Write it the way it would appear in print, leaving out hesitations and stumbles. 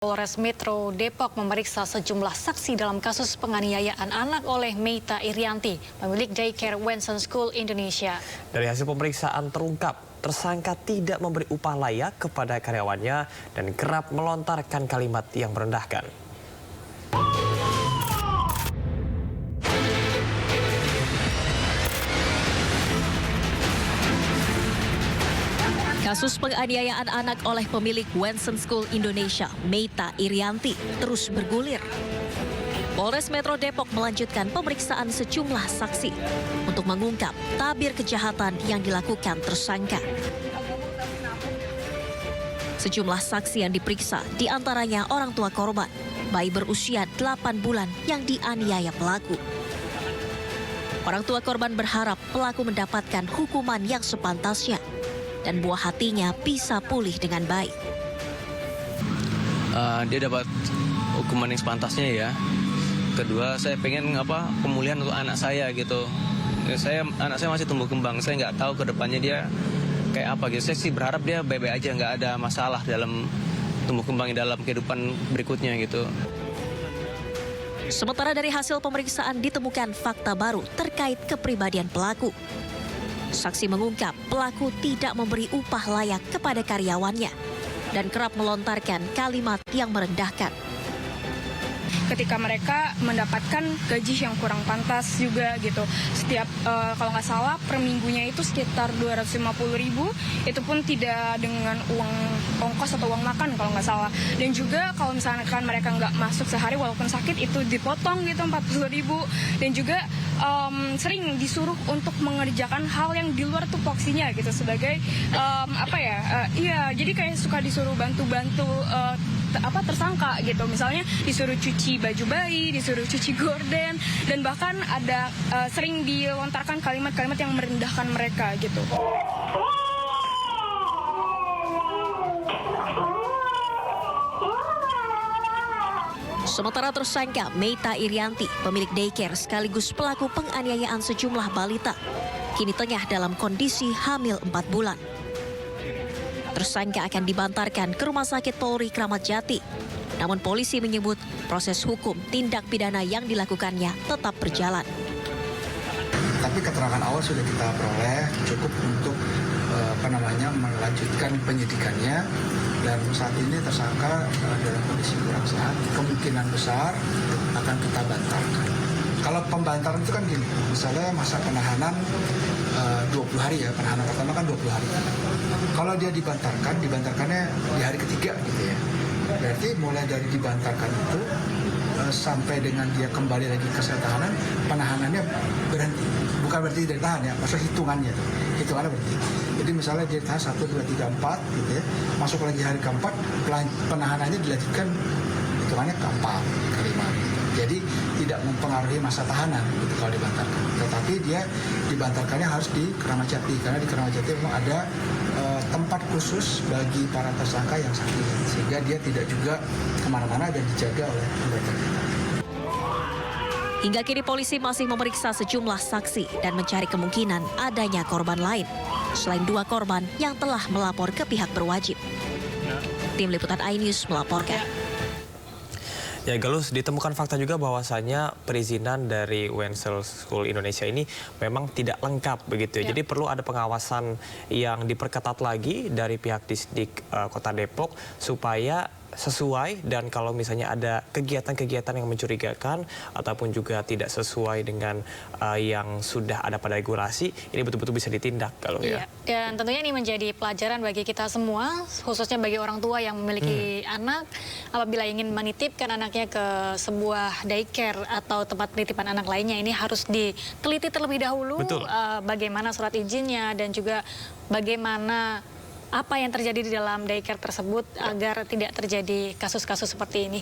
Polres Metro Depok memeriksa sejumlah saksi dalam kasus penganiayaan anak oleh Meita Irianti, pemilik daycare Wenson School Indonesia. Dari hasil pemeriksaan terungkap, tersangka tidak memberi upah layak kepada karyawannya dan kerap melontarkan kalimat yang merendahkan. Kasus penganiayaan anak oleh pemilik Wenson School Indonesia, Meita Irianti, terus bergulir. Polres Metro Depok melanjutkan pemeriksaan sejumlah saksi untuk mengungkap tabir kejahatan yang dilakukan tersangka. Sejumlah saksi yang diperiksa diantaranya orang tua korban, bayi berusia 8 bulan yang dianiaya pelaku. Orang tua korban berharap pelaku mendapatkan hukuman yang sepantasnya dan buah hatinya bisa pulih dengan baik. Dia dapat hukuman yang sepantasnya ya. Kedua, saya pengen pemulihan untuk anak saya gitu. Anak saya masih tumbuh kembang. Saya nggak tahu ke depannya dia kayak apa gitu. Saya sih berharap dia baik-baik aja, nggak ada masalah dalam tumbuh kembang dalam kehidupan berikutnya gitu. Sementara dari hasil pemeriksaan ditemukan fakta baru terkait kepribadian pelaku. Saksi mengungkap pelaku tidak memberi upah layak kepada karyawannya dan kerap melontarkan kalimat yang merendahkan. Ketika mereka mendapatkan gaji yang kurang pantas juga gitu. Setiap kalau nggak salah per minggunya itu sekitar 250.000, itu pun tidak dengan uang ongkos atau uang makan kalau nggak salah. Dan juga kalau misalkan mereka nggak masuk sehari walaupun sakit itu dipotong gitu 40.000. Dan juga sering disuruh untuk mengerjakan hal yang di luar tupoksinya gitu sebagai jadi kayak suka disuruh bantu-bantu tersangka gitu, misalnya disuruh cuci baju bayi, disuruh cuci gorden, dan bahkan ada sering dilontarkan kalimat-kalimat yang merendahkan mereka gitu. Sementara tersangka Meita Irianti, pemilik daycare sekaligus pelaku penganiayaan sejumlah balita, kini tengah dalam kondisi hamil 4 bulan. Tersangka akan dibantarkan ke Rumah Sakit Polri Kramat Jati. Namun polisi menyebut proses hukum tindak pidana yang dilakukannya tetap berjalan. Tapi keterangan awal sudah kita peroleh cukup untuk melanjutkan penyidikannya, dan saat ini tersangka dalam kondisi kurang sehat, kemungkinan besar akan kita bantarkan. Kalau pembantaran itu kan gini, misalnya masa penahanan 20 hari ya, penahanan pertama kan 20 hari. Kalau dia dibantarkannya di hari ketiga gitu ya. Berarti mulai dari dibantarkan itu sampai dengan dia kembali lagi ke tahanan, penahanannya berhenti. Bukan berarti dari tahan ya, maksudnya hitungannya tuh. Hitungannya berhenti. Jadi misalnya dia tahan 1, 2, 3, 4 gitu ya. Masuk lagi hari keempat, penahanannya dilanjutkan hitungannya keempat, kelima. Jadi tidak mempengaruhi masa tahanan gitu kalau dibantarkan. Tetapi dia dibantarkannya harus di Kramat Jati, karena di Kramat Jati memang ada tempat khusus bagi para tersangka yang sakit, sehingga dia tidak juga kemana-mana dan dijaga oleh mereka. Hingga kini polisi masih memeriksa sejumlah saksi dan mencari kemungkinan adanya korban lain, selain 2 korban yang telah melapor ke pihak berwajib. Tim Liputan iNews melaporkan. Ya Galus, ditemukan fakta juga bahwasannya perizinan dari Wenson School Indonesia ini memang tidak lengkap begitu ya. Jadi perlu ada pengawasan yang diperketat lagi dari pihak Disdik Kota Depok supaya sesuai, dan kalau misalnya ada kegiatan-kegiatan yang mencurigakan ataupun juga tidak sesuai dengan yang sudah ada pada regulasi, ini betul-betul bisa ditindak kalau ya. Dan tentunya ini menjadi pelajaran bagi kita semua, khususnya bagi orang tua yang memiliki anak, apabila ingin menitipkan anaknya ke sebuah daycare atau tempat penitipan anak lainnya, ini harus diteliti terlebih dahulu bagaimana surat izinnya dan juga bagaimana apa yang terjadi di dalam daycare tersebut agar tidak terjadi kasus-kasus seperti ini.